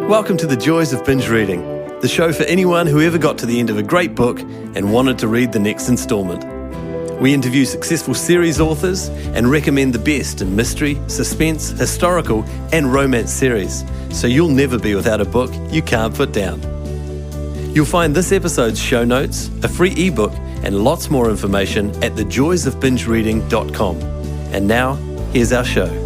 Welcome to the Joys of Binge Reading, the show for anyone who ever got to the end of a great book and wanted to read the next instalment. We interview successful series authors and recommend the best in mystery, suspense, historical and romance series, so you'll never be without a book you can't put down. You'll find this episode's show notes, a free ebook and lots more information at thejoysofbingereading.com. And now, here's our show.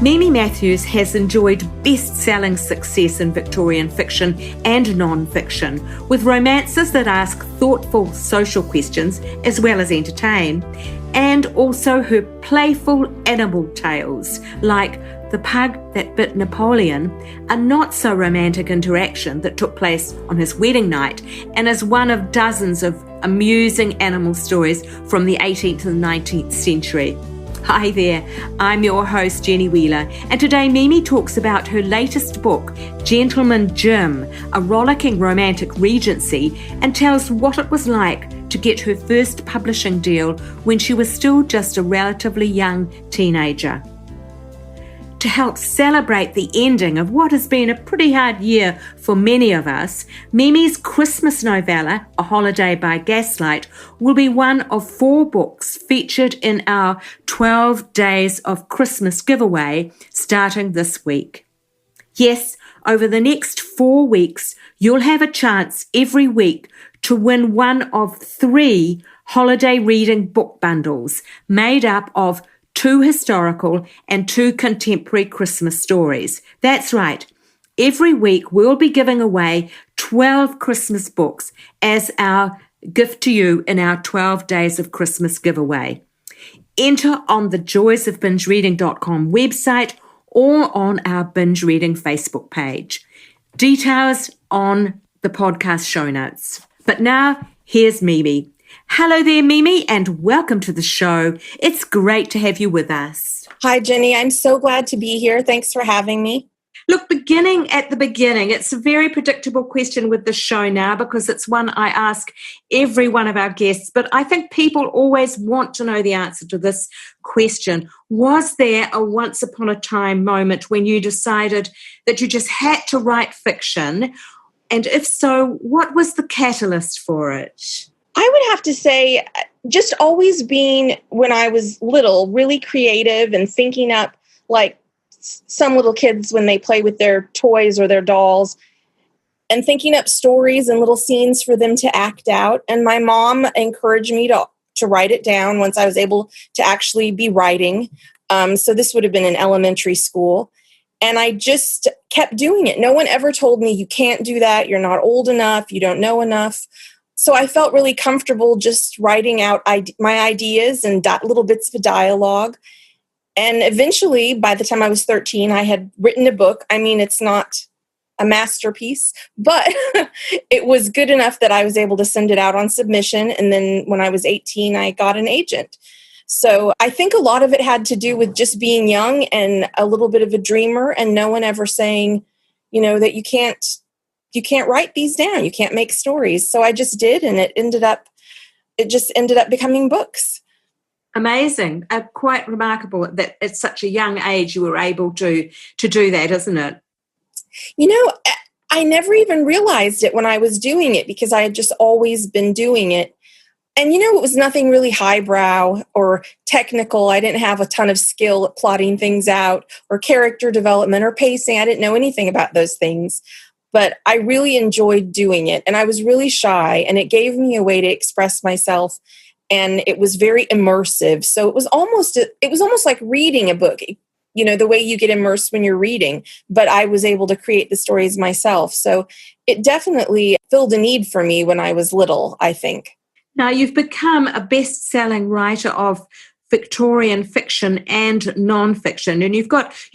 Mimi Matthews has enjoyed best-selling success in Victorian fiction and non-fiction, with romances that ask thoughtful social questions as well as entertain, and also her playful animal tales like The Pug That Bit Napoleon, a not-so-romantic interaction that took place on his wedding night and is one of dozens of amusing animal stories from the 18th and 19th century. Hi there, I'm your host Jenny Wheeler, and today Mimi talks about her latest book, Gentleman Jim, a rollicking romantic regency, and tells what it was like to get her first publishing deal when she was still just a relatively young teenager. To help celebrate the ending of what has been a pretty hard year for many of us, Mimi's Christmas novella, A Holiday by Gaslight, will be one of 4 books featured in our 12 Days of Christmas giveaway starting this week. Yes, over the next 4 weeks, you'll have a chance every week to win one of 3 holiday reading book bundles made up of 2 historical and 2 contemporary Christmas stories. That's right. Every week we'll be giving away 12 Christmas books as our gift to you in our 12 Days of Christmas giveaway. Enter on the joysofbingereading.com website or on our Binge Reading Facebook page. Details on the podcast show notes. But now, here's Mimi. Hello there, Mimi, and welcome to the show. It's great to have you with us. Hi, Jenny. I'm so glad to be here. Thanks for having me. Look, beginning at the beginning, it's a very predictable question with the show now because it's one I ask every one of our guests, but I think people always want to know the answer to this question. Was there a once upon a time moment when you decided that you just had to write fiction? And if so, what was the catalyst for it? I would have to say just always being, when I was little, really creative and thinking up like some little kids when they play with their toys or their dolls and thinking up stories and little scenes for them to act out. And my mom encouraged me to write it down once I was able to actually be writing. So this would have been in elementary school. And I just kept doing it. No one ever told me, you can't do that. You're not old enough. You don't know enough. So I felt really comfortable just writing out my ideas and little bits of dialogue. And eventually, by the time I was 13, I had written a book. I mean, it's not a masterpiece, but it was good enough that I was able to send it out on submission. And then when I was 18, I got an agent. So I think a lot of it had to do with just being young and a little bit of a dreamer and no one ever saying, that you can't write these down. You can't make stories. So I just did, and it just ended up becoming books. Amazing. Quite remarkable that at such a young age you were able to do that, isn't it? I never even realized it when I was doing it because I had just always been doing it. And it was nothing really highbrow or technical. I didn't have a ton of skill at plotting things out or character development or pacing. I didn't know anything about those things. But I really enjoyed doing it, and I was really shy, and it gave me a way to express myself, and it was very immersive. So it was almost like reading a book, the way you get immersed when you're reading, but I was able to create the stories myself. So it definitely filled a need for me when I was little, I think. Now, you've become a best-selling writer of Victorian fiction and non-fiction, and you've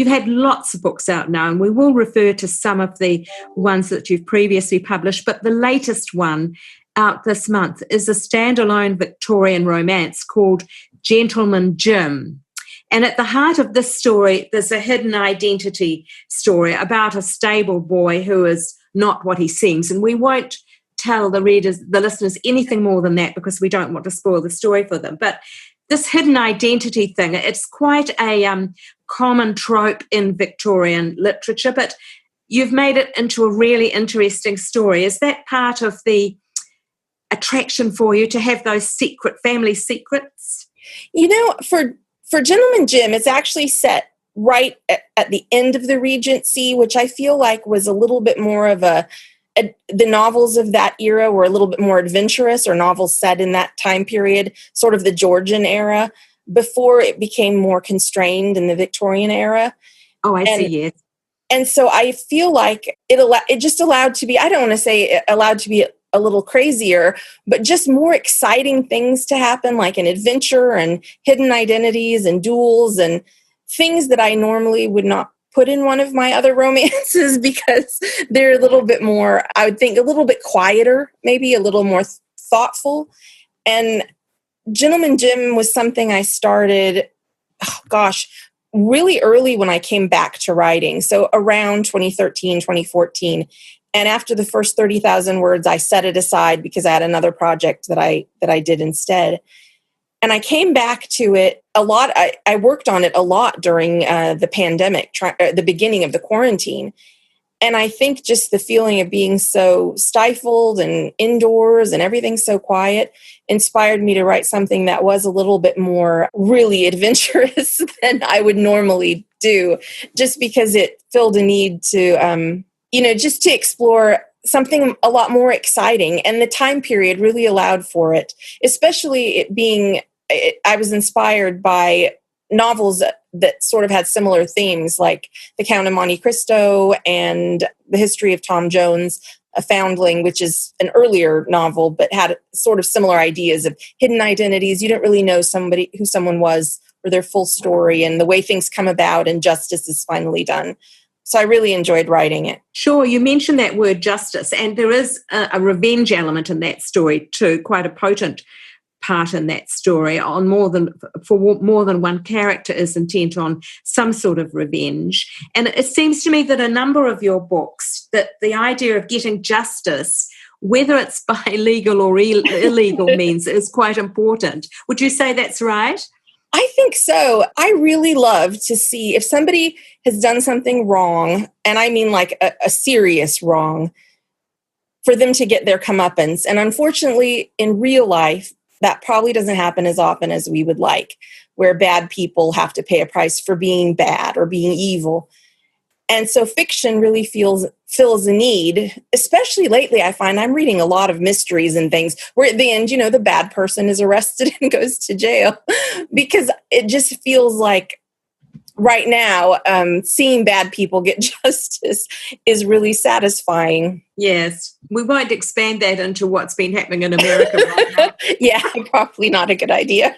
had lots of books out now, and we will refer to some of the ones that you've previously published, but the latest one out this month is a standalone Victorian romance called Gentleman Jim. And at the heart of this story, there's a hidden identity story about a stable boy who is not what he seems, and we won't tell the listeners anything more than that because we don't want to spoil the story for them. But this hidden identity thing, it's quite a common trope in Victorian literature, but you've made it into a really interesting story. Is that part of the attraction for you to have those family secrets? For Gentleman Jim, it's actually set right at the end of the Regency, which I feel like was a little bit more of the novels of that era were a little bit more adventurous, or novels set in that time period, sort of the Georgian era, before it became more constrained in the Victorian era. Oh, I see, yes. And so I feel like it just allowed to be, I don't want to say it allowed to be a little crazier, but just more exciting things to happen, like an adventure and hidden identities and duels and things that I normally would not put in one of my other romances, because they're a little bit more, I would think, a little bit quieter, maybe a little more thoughtful. And Gentleman Jim was something I started, really early when I came back to writing. So around 2013, 2014. And after the first 30,000 words, I set it aside because I had another project that I did instead. And I came back to it a lot. I worked on it a lot during the pandemic, the beginning of the quarantine. And I think just the feeling of being so stifled and indoors and everything so quiet inspired me to write something that was a little bit more really adventurous than I would normally do, just because it filled a need to, just to explore something a lot more exciting. And the time period really allowed for it, especially it being, I was inspired by novels that sort of had similar themes, like The Count of Monte Cristo and The History of Tom Jones, A Foundling, which is an earlier novel, but had sort of similar ideas of hidden identities. You don't really know who someone was or their full story, and the way things come about and justice is finally done. So I really enjoyed writing it. Sure, you mentioned that word justice, and there is a revenge element in that story too, quite a potent part in that story. For more than one character is intent on some sort of revenge. And it seems to me that a number of your books, that the idea of getting justice, whether it's by legal or illegal means, is quite important. Would you say that's right? I think so. I really love to see if somebody has done something wrong, and I mean like a serious wrong, for them to get their comeuppance. And unfortunately, in real life, that probably doesn't happen as often as we would like, where bad people have to pay a price for being bad or being evil. And so fiction really fills a need, especially lately. I find I'm reading a lot of mysteries and things where at the end, the bad person is arrested and goes to jail, because it just feels like right now, seeing bad people get justice is really satisfying. Yes. We won't expand that into what's been happening in America right now. Yeah, probably not a good idea.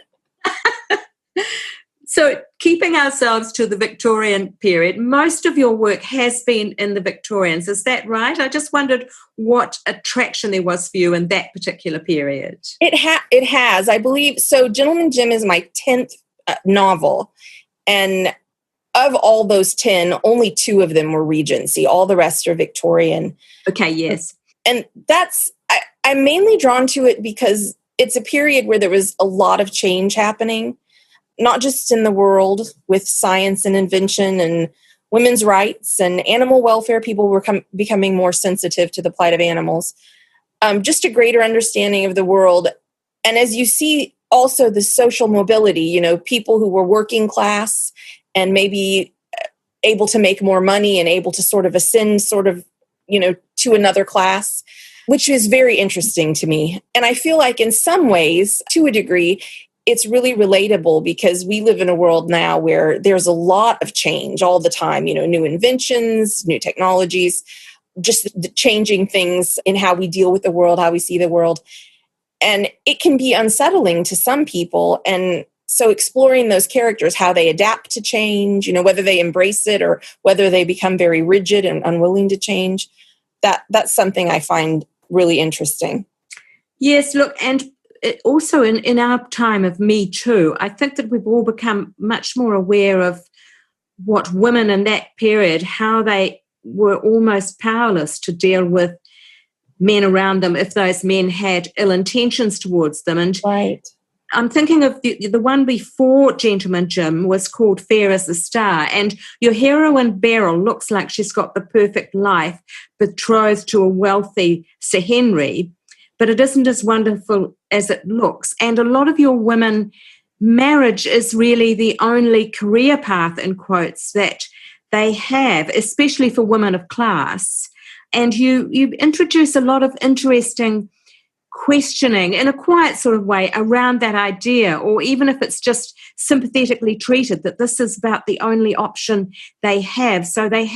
So keeping ourselves to the Victorian period, most of your work has been in the Victorians. Is that right? I just wondered what attraction there was for you in that particular period. It has, I believe. So Gentleman Jim is my 10th novel. And of all those 10, only 2 of them were Regency. All the rest are Victorian. Okay, yes. And I'm mainly drawn to it because it's a period where there was a lot of change happening, not just in the world with science and invention and women's rights and animal welfare. People were becoming more sensitive to the plight of animals. Just a greater understanding of the world. And as you see, also the social mobility, people who were working class and maybe able to make more money and able to sort of ascend to another class, which is very interesting to me. And I feel like in some ways, to a degree, it's really relatable, because we live in a world now where there's a lot of change all the time, new inventions, new technologies, just changing things in how we deal with the world, how we see the world. And it can be unsettling to some people. And so exploring those characters, how they adapt to change, whether they embrace it or whether they become very rigid and unwilling to change, that's something I find really interesting. Yes, look, and also in our time of Me Too, I think that we've all become much more aware of what women in that period, how they were almost powerless to deal with men around them if those men had ill intentions towards them. And right. I'm thinking of the one before Gentleman Jim was called Fair as a Star, and your heroine Beryl looks like she's got the perfect life, betrothed to a wealthy Sir Henry, but it isn't as wonderful as it looks. And a lot of your women, marriage is really the only career path, in quotes, that they have, especially for women of class. And you introduce a lot of interesting questioning in a quiet sort of way around that idea, or even if it's just sympathetically treated, that this is about the only option they have. So they're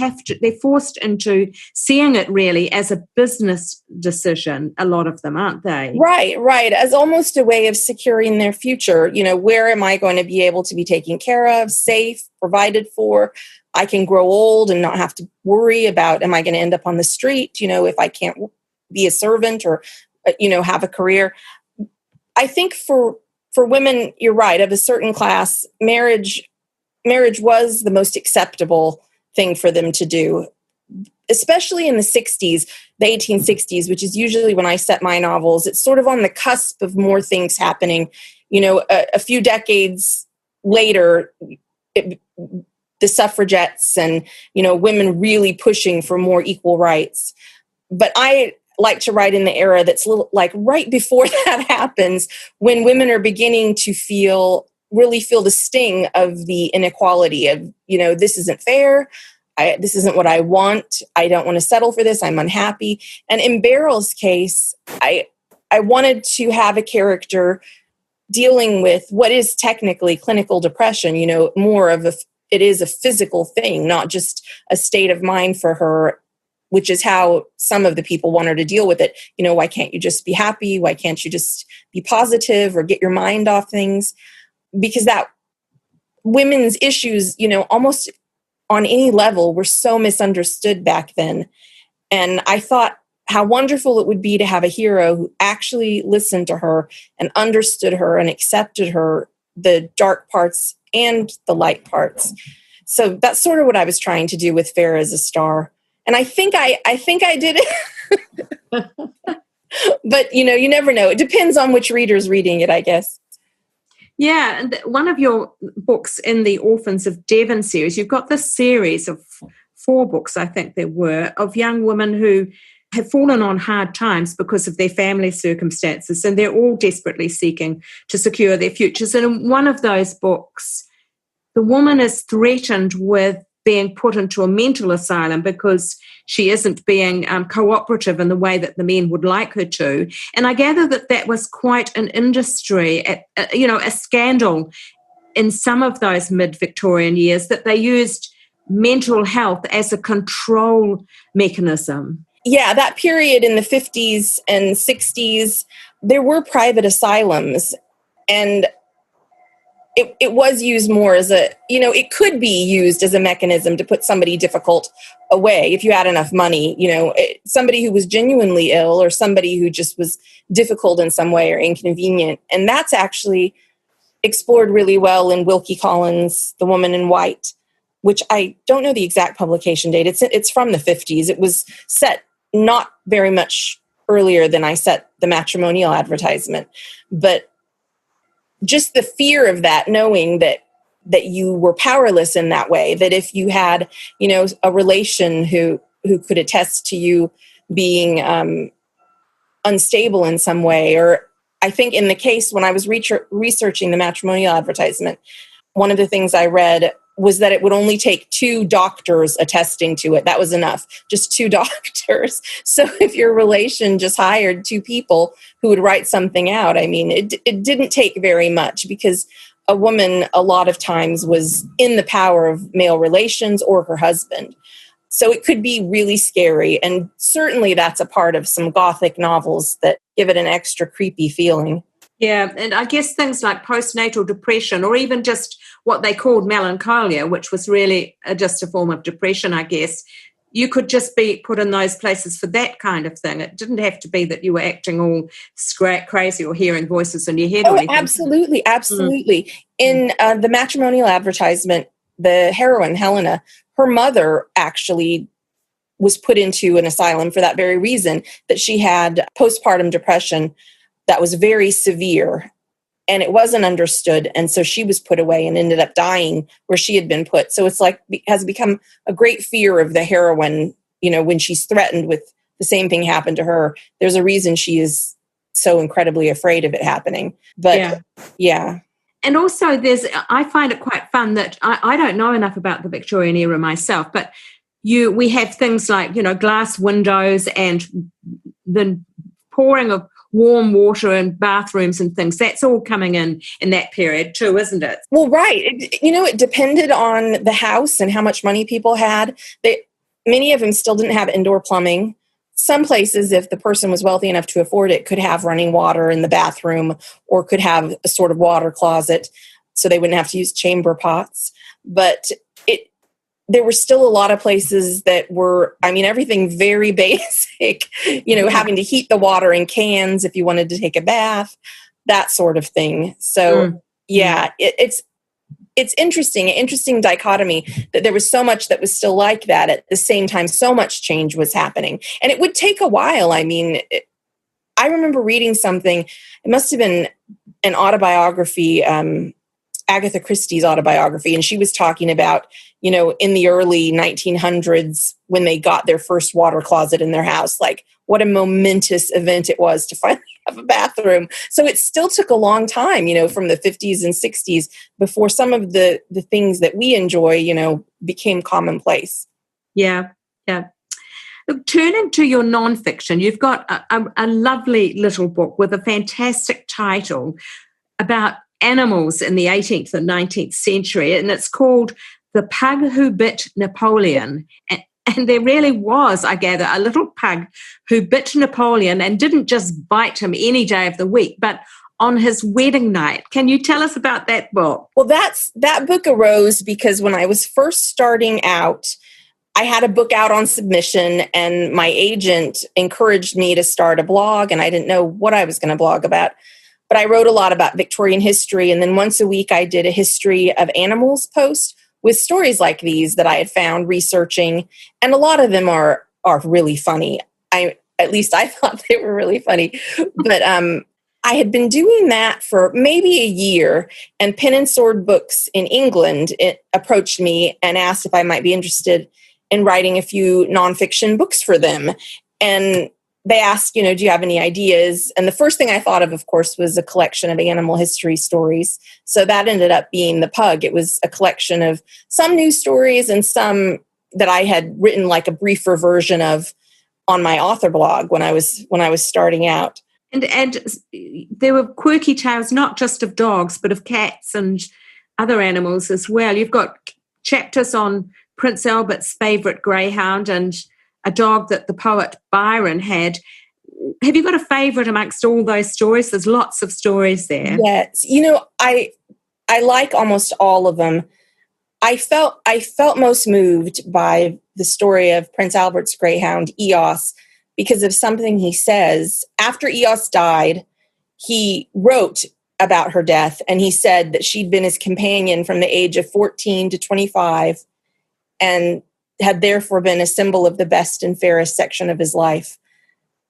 forced into seeing it really as a business decision, a lot of them, aren't they? Right. As almost a way of securing their future. Where am I going to be able to be taken care of, safe, provided for? I can grow old and not have to worry about, am I going to end up on the street, if I can't be a servant or have a career. I think for women, you're right, of a certain class, marriage was the most acceptable thing for them to do, especially in the 60s, the 1860s, which is usually when I set my novels. It's sort of on the cusp of more things happening. A few decades later, the suffragettes and, women really pushing for more equal rights. But I like to write in the era that's like right before that happens, when women are beginning to really feel the sting of the inequality of, this isn't fair. This isn't what I want. I don't want to settle for this. I'm unhappy. And in Beryl's case, I wanted to have a character dealing with what is technically clinical depression, more of it is a physical thing, not just a state of mind for her, which is how some of the people want her to deal with it. Why can't you just be happy? Why can't you just be positive or get your mind off things? Because that women's issues, almost on any level, were so misunderstood back then. And I thought how wonderful it would be to have a hero who actually listened to her and understood her and accepted her, the dark parts and the light parts. So that's sort of what I was trying to do with Fair as a Star. And I think I did it. But, you never know. It depends on which reader's reading it, I guess. Yeah. And one of your books in the Orphans of Devon series, you've got this series of 4 books, I think there were, of young women who have fallen on hard times because of their family circumstances. And they're all desperately seeking to secure their futures. And in one of those books, the woman is threatened with being put into a mental asylum because she isn't being cooperative in the way that the men would like her to. And I gather that was quite an industry, a scandal in some of those mid-Victorian years, that they used mental health as a control mechanism. Yeah, that period in the 50s and 60s, there were private asylums, and it was used more as it could be used as a mechanism to put somebody difficult away if you had enough money, somebody who was genuinely ill or somebody who just was difficult in some way or inconvenient. And that's actually explored really well in Wilkie Collins' The Woman in White, which I don't know the exact publication date. It's from the 50s. It was set not very much earlier than I set the matrimonial advertisement, but just the fear of that, knowing that you were powerless in that way, that if you had, a relation who could attest to you being unstable in some way. Or I think in the case when I was researching the matrimonial advertisement, one of the things I read was that it would only take 2 doctors attesting to it. That was enough, just 2 doctors. So if your relation just hired 2 people who would write something out, I mean, it didn't take very much, because a woman a lot of times was in the power of male relations or her husband. So it could be really scary. And certainly that's a part of some Gothic novels that give it an extra creepy feeling. Yeah, and I guess things like postnatal depression, or even just what they called melancholia, which was really just a form of depression, I guess. You could just be put in those places for that kind of thing. It didn't have to be that you were acting all crazy or hearing voices in your head or anything. Absolutely. In the matrimonial advertisement, the heroine, Helena, her mother actually was put into an asylum for that very reason, that she had postpartum depression that was very severe. and it wasn't understood. And so she was put away and ended up dying where she had been put. So it's like, has become a great fear of the heroine, when she's threatened with the same thing happened to her. There's a reason she is so incredibly afraid of it happening. But yeah. And also I find it quite fun that I don't know enough about the Victorian era myself, but we have things like, glass windows and the pouring of warm water in bathrooms and things. That's all coming in that period too, isn't it? Well, right. It depended on the house and how much money people had. Many of them still didn't have indoor plumbing. Some places, if the person was wealthy enough to afford it, could have running water in the bathroom or could have a sort of water closet so they wouldn't have to use chamber pots. But there were still a lot of places that were, everything very basic, having to heat the water in cans if you wanted to take a bath, that sort of thing. So, it's interesting dichotomy that there was so much that was still like that. At the same time, so much change was happening. And it would take a while. I remember reading something, it must have been an autobiography, Agatha Christie's autobiography, and she was talking about, in the early 1900s when they got their first water closet in their house, like what a momentous event it was to finally have a bathroom. So it still took a long time, from the 50s and 60s before some of the things that we enjoy, became commonplace. Yeah. Look, turning to your nonfiction, you've got a lovely little book with a fantastic title about animals in the 18th and 19th century, and it's called The Pug Who Bit Napoleon. And there really was, I gather, a little pug who bit Napoleon and didn't just bite him any day of the week, but on his wedding night. Can you tell us about that book? Well, that book arose because when I was first starting out, I had a book out on submission and my agent encouraged me to start a blog, and I didn't know what I was going to blog about. But I wrote a lot about Victorian history, and then once a week I did a history of animals post with stories like these that I had found researching, and a lot of them are really funny. At least I thought they were really funny. But I had been doing that for maybe a year, and Pen and Sword Books in England approached me and asked if I might be interested in writing a few nonfiction books for them. And they asked, do you have any ideas? And the first thing I thought of course, was a collection of animal history stories. So that ended up being The Pug. It was a collection of some news stories and some that I had written like a briefer version of on my author blog when I was starting out. And there were quirky tales, not just of dogs, but of cats and other animals as well. You've got chapters on Prince Albert's favourite greyhound and a dog that the poet Byron had. Have you got a favourite amongst all those stories? There's lots of stories there. Yes. I like almost all of them. I felt most moved by the story of Prince Albert's greyhound, Eos, because of something he says. After Eos died, he wrote about her death, and he said that she'd been his companion from the age of 14 to 25 and had therefore been a symbol of the best and fairest section of his life.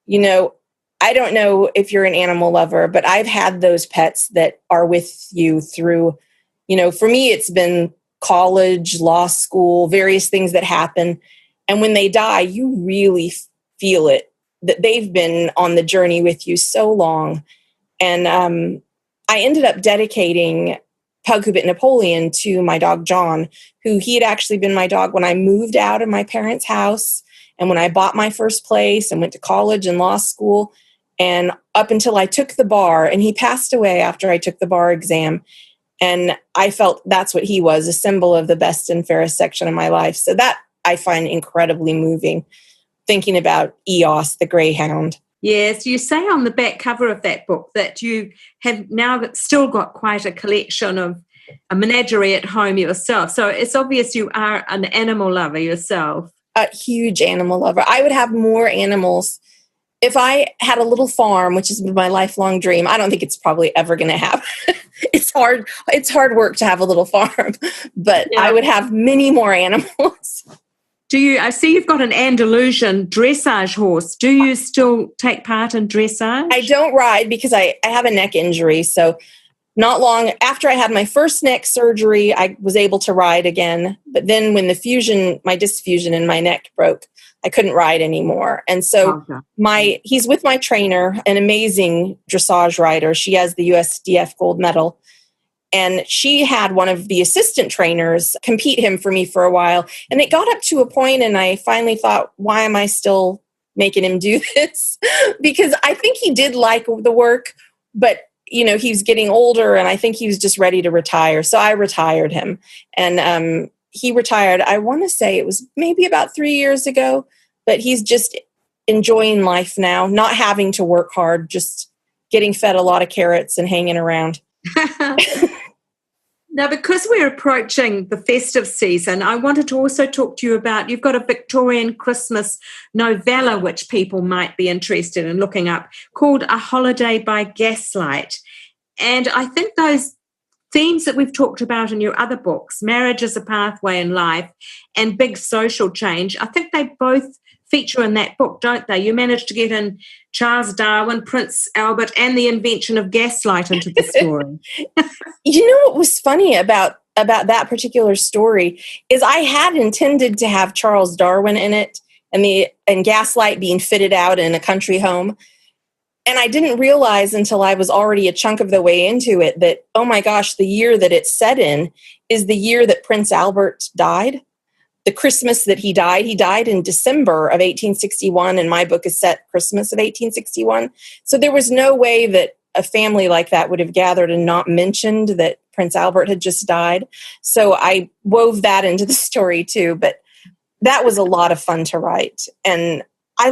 I don't know if you're an animal lover, but I've had those pets that are with you through, for me, it's been college, law school, various things that happen. And when they die, you really feel it, that they've been on the journey with you so long. And I ended up dedicating Pug Who Bit Napoleon to my dog, John, who he had actually been my dog when I moved out of my parents' house and when I bought my first place and went to college and law school, and up until I took the bar. And he passed away after I took the bar exam. And I felt that's what he was, a symbol of the best and fairest section of my life. So that I find incredibly moving, thinking about Eos, the greyhound. Yes, you say on the back cover of that book that you have now still got quite a collection of a menagerie at home yourself. So it's obvious you are an animal lover yourself. A huge animal lover. I would have more animals. If I had a little farm, which has been my lifelong dream, I don't think it's probably ever going to happen. It's hard work to have a little farm, but yeah. I would have many more animals. I see you've got an Andalusian dressage horse. Do you still take part in dressage? I don't ride because I have a neck injury. So not long after I had my first neck surgery, I was able to ride again. But then when my disc fusion in my neck broke, I couldn't ride anymore. And so he's with my trainer, an amazing dressage rider. She has the USDF gold medal. And she had one of the assistant trainers compete him for me for a while. And it got up to a point, and I finally thought, why am I still making him do this? Because I think he did like the work, but he was getting older, and I think he was just ready to retire. So I retired him. And he retired, I want to say it was maybe about 3 years ago, but he's just enjoying life now, not having to work hard, just getting fed a lot of carrots and hanging around. Now, because we're approaching the festive season, I wanted to also talk to you about, you've got a Victorian Christmas novella, which people might be interested in looking up, called A Holiday by Gaslight. And I think those themes that we've talked about in your other books, marriage as a pathway in life and big social change, I think they both feature in that book, don't they? You managed to get in Charles Darwin, Prince Albert, and the invention of gaslight into the story. What was funny about that particular story is I had intended to have Charles Darwin in it and gaslight being fitted out in a country home. And I didn't realize until I was already a chunk of the way into it that, oh my gosh, the year that it's set in is the year that Prince Albert died. The Christmas that he died in December of 1861, and my book is set Christmas of 1861. So there was no way that a family like that would have gathered and not mentioned that Prince Albert had just died. So I wove that into the story too, but that was a lot of fun to write. And I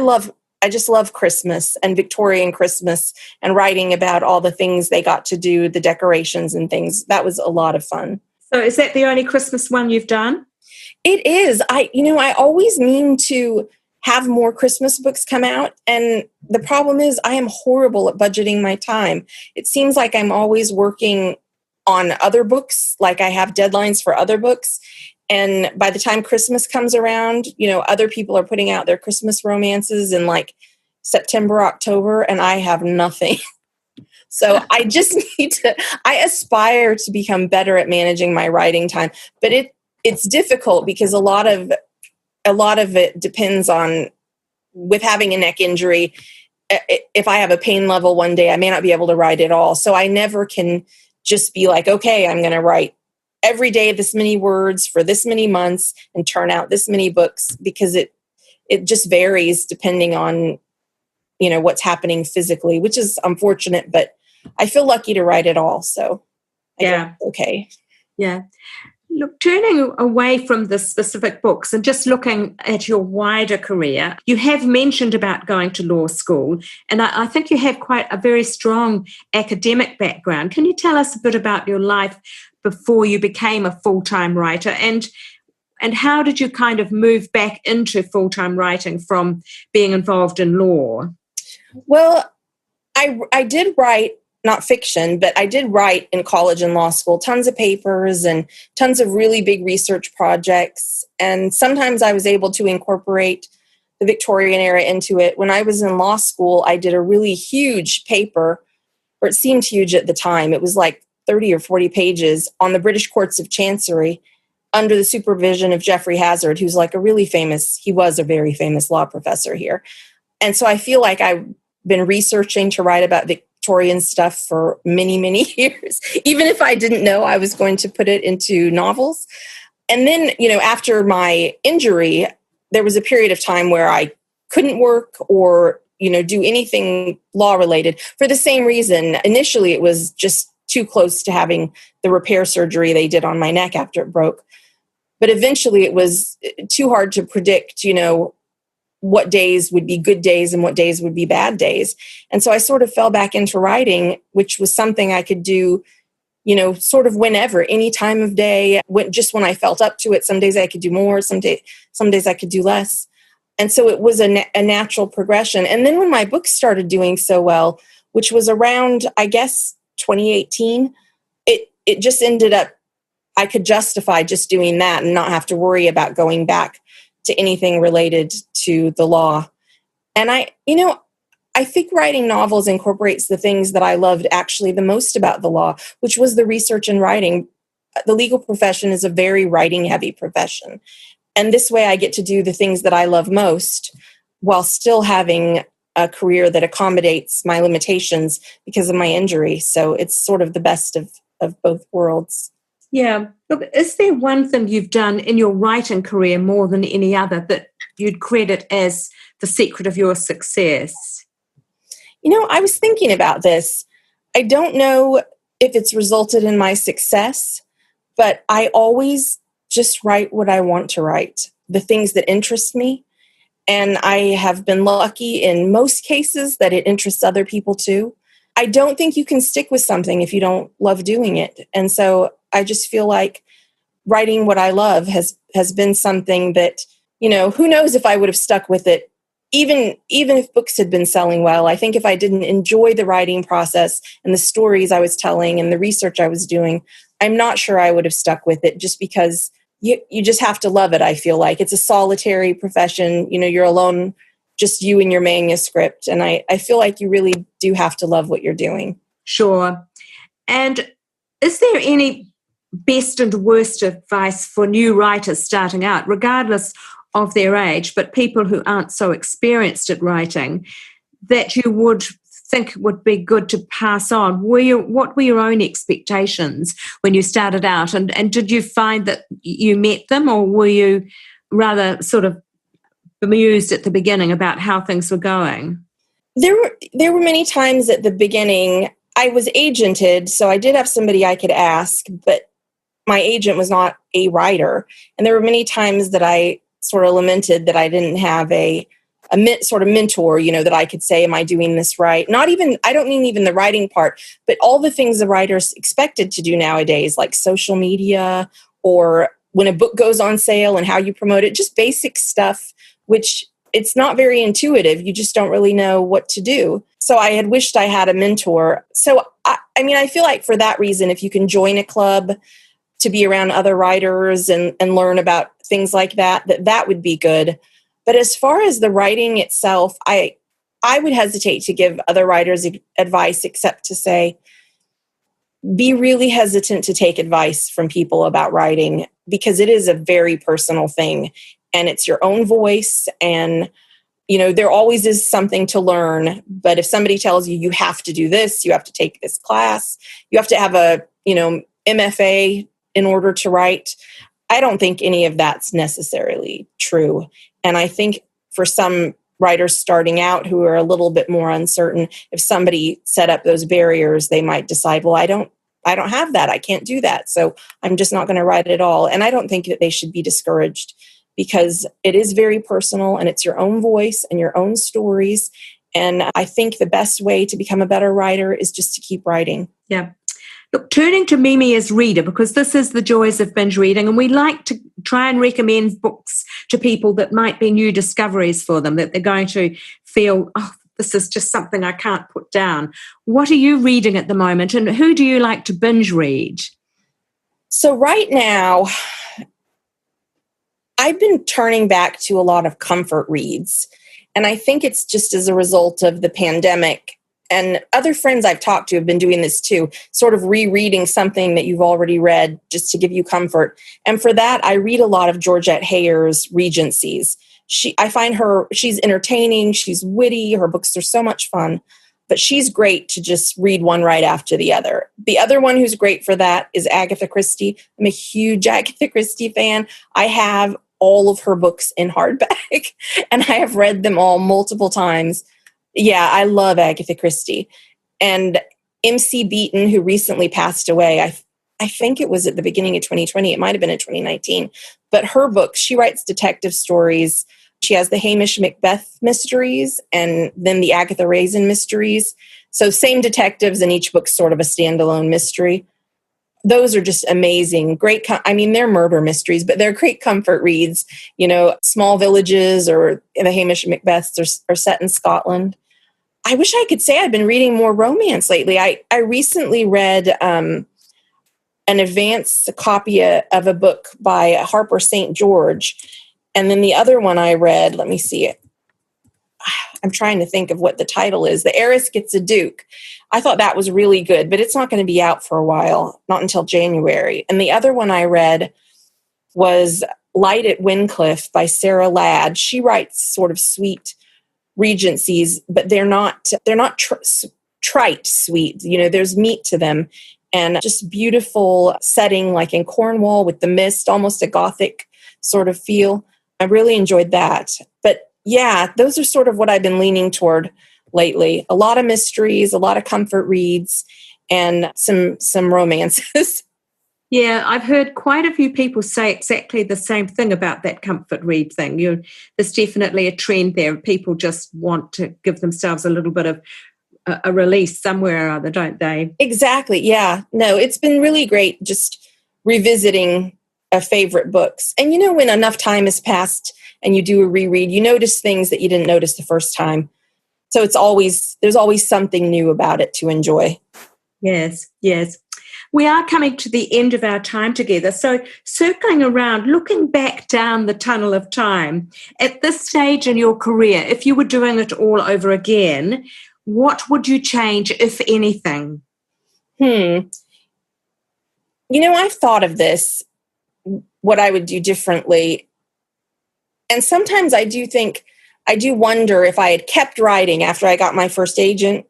just love Christmas and Victorian Christmas and writing about all the things they got to do, the decorations and things. That was a lot of fun. So is that the only Christmas one you've done? It is. I always mean to have more Christmas books come out. And the problem is I am horrible at budgeting my time. It seems like I'm always working on other books, like I have deadlines for other books. And by the time Christmas comes around, other people are putting out their Christmas romances in like September, October, and I have nothing. So I just I aspire to become better at managing my writing time, but it's difficult because a lot of it depends on, with having a neck injury, if I have a pain level one day, I may not be able to write at all. So I never can just be like, okay, I'm going to write every day this many words for this many months and turn out this many books, because it just varies depending on, what's happening physically, which is unfortunate, but I feel lucky to write it all. So okay. Yeah. Look, turning away from the specific books and just looking at your wider career, you have mentioned about going to law school, and I think you have quite a very strong academic background. Can you tell us a bit about your life before you became a full-time writer, and how did you kind of move back into full-time writing from being involved in law? Well, I did write, not fiction, but I did write in college and law school, tons of papers and tons of really big research projects. And sometimes I was able to incorporate the Victorian era into it. When I was in law school, I did a really huge paper, or it seemed huge at the time. It was like 30 or 40 pages on the British Courts of Chancery under the supervision of Geoffrey Hazard, who's like he was a very famous law professor here. And so I feel like I've been researching to write about Victorian stuff for many, many years, even if I didn't know I was going to put it into novels. And then, after my injury, there was a period of time where I couldn't work or, do anything law related for the same reason. Initially, it was just too close to having the repair surgery they did on my neck after it broke. But eventually it was too hard to predict, what days would be good days and what days would be bad days. And so I sort of fell back into writing, which was something I could do, sort of whenever, any time of day, just when I felt up to it. Some days I could do more, some days I could do less. And so it was a natural progression. And then when my book started doing so well, which was around, I guess, 2018, it just ended up, I could justify just doing that and not have to worry about going back to anything related to the law. And I think writing novels incorporates the things that I loved actually the most about the law, which was the research and writing. The legal profession is a very writing heavy profession. And this way I get to do the things that I love most while still having a career that accommodates my limitations because of my injury. So it's sort of the best of both worlds. Yeah. Look, is there one thing you've done in your writing career more than any other that you'd credit as the secret of your success? I was thinking about this. I don't know if it's resulted in my success, but I always just write what I want to write, the things that interest me. And I have been lucky in most cases that it interests other people too. I don't think you can stick with something if you don't love doing it. And so I just feel like writing what I love has been something that, who knows if I would have stuck with it, even if books had been selling well. I think if I didn't enjoy the writing process and the stories I was telling and the research I was doing, I'm not sure I would have stuck with it, just because you just have to love it. I feel like it's a solitary profession. You're alone, just you and your manuscript. And I feel like you really do have to love what you're doing. Sure. And is there any best and worst advice for new writers starting out, regardless of their age, but people who aren't so experienced at writing, that you would think would be good to pass on? What were your own expectations when you started out? And did you find that you met them, or were you rather sort of bemused at the beginning about how things were going? There were many times at the beginning. I was agented, so I did have somebody I could ask, but my agent was not a writer. And there were many times that I sort of lamented that I didn't have a sort of mentor, that I could say, am I doing this right? I don't mean even the writing part, but all the things the writers expected to do nowadays, like social media, or when a book goes on sale and how you promote it, just basic stuff, which it's not very intuitive. You just don't really know what to do. So I had wished I had a mentor. So, I feel like for that reason, if you can join a club to be around other writers and learn about things like that would be good. But as far as the writing itself, I would hesitate to give other writers advice, except to say, be really hesitant to take advice from people about writing, because it is a very personal thing and it's your own voice. And, there always is something to learn. But if somebody tells you, you have to do this, you have to take this class, you have to have a, MFA in order to write, I don't think any of that's necessarily true. And I think for some writers starting out who are a little bit more uncertain, if somebody set up those barriers, they might decide, well, I don't have that. I can't do that. So I'm just not going to write at all. And I don't think that they should be discouraged, because it is very personal and it's your own voice and your own stories. And I think the best way to become a better writer is just to keep writing. Yeah. Look, turning to Mimi as reader, because this is the Joys of Binge Reading, and we like to try and recommend books to people that might be new discoveries for them, that they're going to feel, oh, this is just something I can't put down. What are you reading at the moment, and who do you like to binge read? So right now, I've been turning back to a lot of comfort reads. And I think it's just as a result of the pandemic. And other friends I've talked to have been doing this too, sort of rereading something that you've already read just to give you comfort. And for that, I read a lot of Georgette Heyer's Regencies. I find she's entertaining, she's witty, her books are so much fun, but she's great to just read one right after the other. The other one who's great for that is Agatha Christie. I'm a huge Agatha Christie fan. I have all of her books in hardback, and I have read them all multiple times. Yeah, I love Agatha Christie. And MC Beaton, who recently passed away, I think it was at the beginning of 2020. It might have been in 2019. But her books, she writes detective stories. She has the Hamish Macbeth mysteries and then the Agatha Raisin mysteries. So same detectives, and each book's sort of a standalone mystery. Those are just amazing. Great. They're murder mysteries, but they're great comfort reads. Small Villages or the Hamish Macbeths are set in Scotland. I wish I could say I've been reading more romance lately. I recently read an advance copy of a book by Harper St. George. And then the other one I read, let me see it. I'm trying to think of what the title is. The Heiress Gets a Duke. I thought that was really good, but it's not going to be out for a while, not until January. And the other one I read was Light at Wyncliffe by Sarah Ladd. She writes sort of sweet regencies, but they're not trite sweet. You know, there's meat to them, and just beautiful setting, like in Cornwall with the mist, almost a Gothic sort of feel. I really enjoyed that. But yeah, those are sort of what I've been leaning toward lately. A lot of mysteries, a lot of comfort reads, and some romances. Yeah, I've heard quite a few people say exactly the same thing about that comfort read thing. There's definitely a trend there. People just want to give themselves a little bit of a release somewhere or other, don't they? Exactly. Yeah. No, it's been really great just revisiting favorite books. And when enough time has passed and you do a reread, you notice things that you didn't notice the first time. So there's always something new about it to enjoy. Yes, yes. We are coming to the end of our time together. So circling around, looking back down the tunnel of time, at this stage in your career, if you were doing it all over again, what would you change, if anything? I've thought of this, what I would do differently. And sometimes I do wonder if I had kept writing after I got my first agent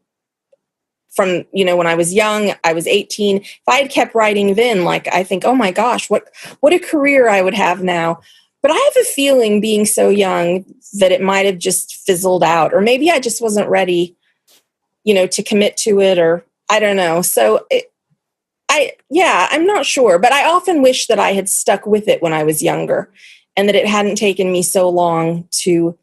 from, when I was young, I was 18. If I had kept writing then, I think, oh my gosh, what a career I would have now. But I have a feeling, being so young, that it might have just fizzled out, or maybe I just wasn't ready, to commit to it, or I don't know. So I'm not sure, but I often wish that I had stuck with it when I was younger, and that it hadn't taken me so long to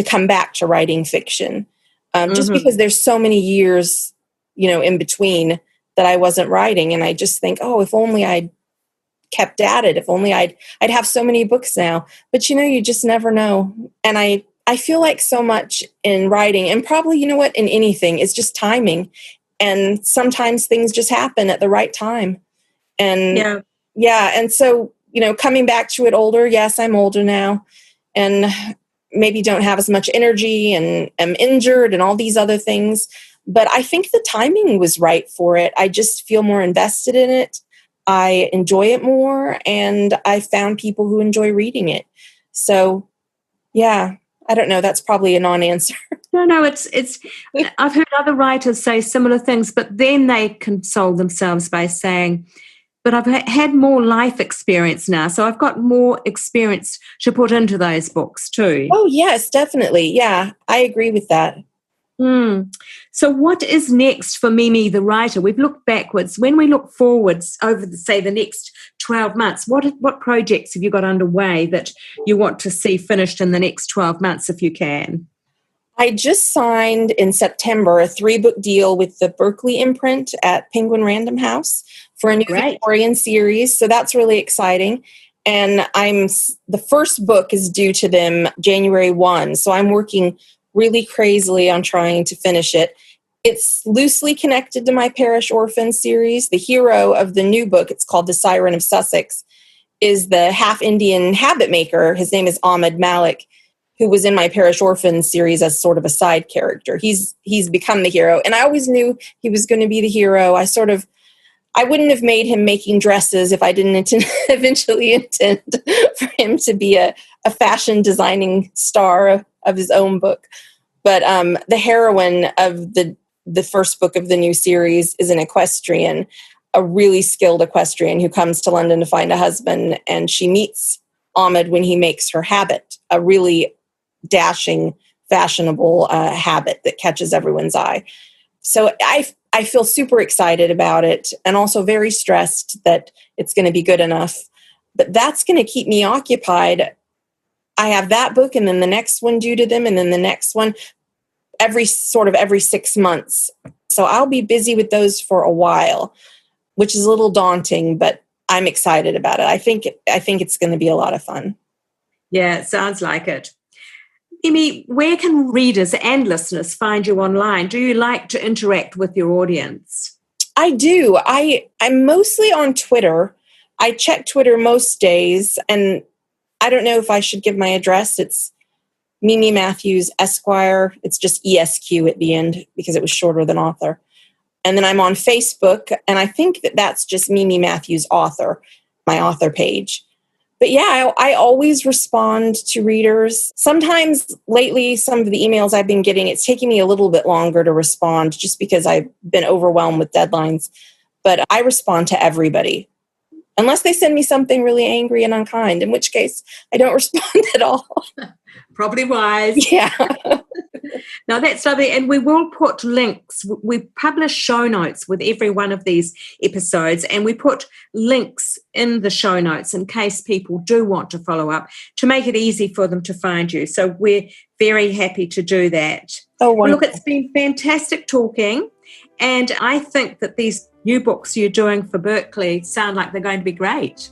come back to writing fiction. Just because there's so many years, in between that I wasn't writing. And I just think, oh, if only I'd kept at it, if only I'd have so many books now. But, you just never know. And I feel like so much in writing, and probably, in anything, is just timing. And sometimes things just happen at the right time. And yeah. And so, coming back to it older, yes, I'm older now, and maybe don't have as much energy and am injured and all these other things. But I think the timing was right for it. I just feel more invested in it. I enjoy it more, and I found people who enjoy reading it. So, yeah, I don't know. That's probably a non-answer. No, it's. I've heard other writers say similar things, but then they console themselves by saying, but I've had more life experience now, so I've got more experience to put into those books too. Oh, yes, definitely. Yeah, I agree with that. So what is next for Mimi, the writer? We've looked backwards. When we look forwards over, the next 12 months, what projects have you got underway that you want to see finished in the next 12 months, if you can? I just signed in September a 3-book deal with the Berkeley imprint at Penguin Random House for a new Victorian series. So that's really exciting. And the first book is due to them January 1. So I'm working really crazily on trying to finish it. It's loosely connected to my Parish Orphan series. The hero of the new book, it's called The Siren of Sussex, is the half-Indian habit maker. His name is Ahmed Malik, who was in my Parish Orphan series as sort of a side character. He's become the hero, and I always knew he was going to be the hero. I wouldn't have made him making dresses if I didn't eventually intend for him to be a fashion designing star of his own book. But the heroine of the first book of the new series is an equestrian, a really skilled equestrian who comes to London to find a husband, and she meets Ahmed when he makes her habit, a really dashing, fashionable habit that catches everyone's eye. So I feel super excited about it, and also very stressed that it's going to be good enough. But that's going to keep me occupied. I have that book, and then the next one due to them, and then the next one every 6 months. So I'll be busy with those for a while, which is a little daunting, but I'm excited about it. I think it's going to be a lot of fun. Yeah, it sounds like it. Mimi, where can readers and listeners find you online? Do you like to interact with your audience? I do. I'm mostly on Twitter. I check Twitter most days, and I don't know if I should give my address. It's Mimi Matthews Esquire. It's just ESQ at the end because it was shorter than author. And then I'm on Facebook, and I think that's just Mimi Matthews Author, my author page. But yeah, I always respond to readers. Sometimes lately, some of the emails I've been getting, it's taking me a little bit longer to respond just because I've been overwhelmed with deadlines. But I respond to everybody, unless they send me something really angry and unkind, in which case I don't respond at all. Probably wise. Yeah. No, that's lovely. And we will put links. We publish show notes with every one of these episodes, and we put links in the show notes in case people do want to follow up to make it easy for them to find you. So we're very happy to do that. Oh, well, wonderful. look, it's been fantastic talking. And I think that these new books you're doing for Berkeley sound like they're going to be great.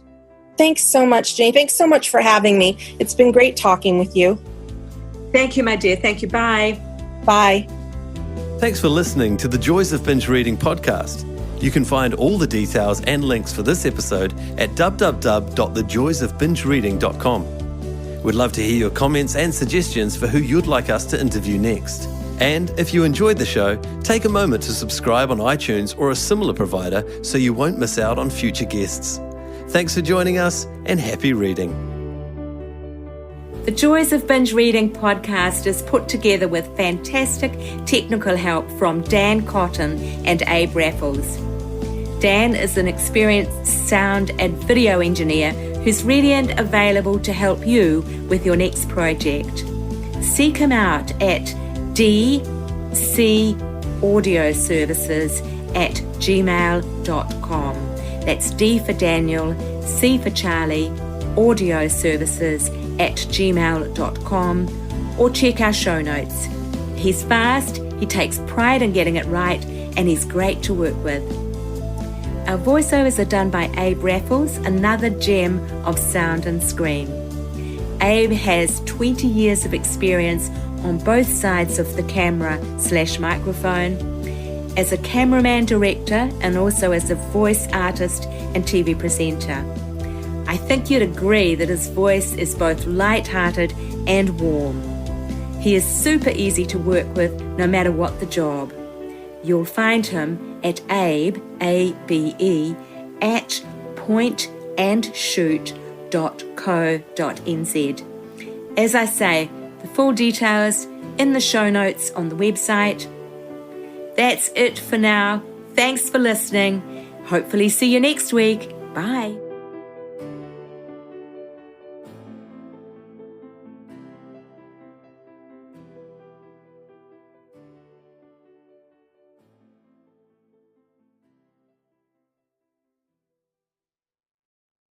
Thanks so much, Jane. Thanks so much for having me. It's been great talking with you. Thank you, my dear. Thank you. Bye. Bye. Thanks for listening to the Joys of Binge Reading podcast. You can find all the details and links for this episode at www.thejoysofbingereading.com. We'd love to hear your comments and suggestions for who you'd like us to interview next. And if you enjoyed the show, take a moment to subscribe on iTunes or a similar provider so you won't miss out on future guests. Thanks for joining us, and happy reading. The Joys of Binge Reading podcast is put together with fantastic technical help from Dan Cotton and Abe Raffles. Dan is an experienced sound and video engineer who's ready and available to help you with your next project. Seek him out at dcaudioservices@gmail.com. That's D for Daniel, C for Charlie, audioservices@gmail.com, or check our show notes. He's fast, he takes pride in getting it right, and he's great to work with. Our voiceovers are done by Abe Raffles, another gem of sound and screen. Abe has 20 years of experience on both sides of the camera/microphone, as a cameraman director and also as a voice artist and TV presenter. I think you'd agree that his voice is both light-hearted and warm. He is super easy to work with no matter what the job. You'll find him at Abe, A-B-E, at pointandshoot.co.nz. As I say, the full details in the show notes on the website. That's it for now. Thanks for listening. Hopefully see you next week. Bye.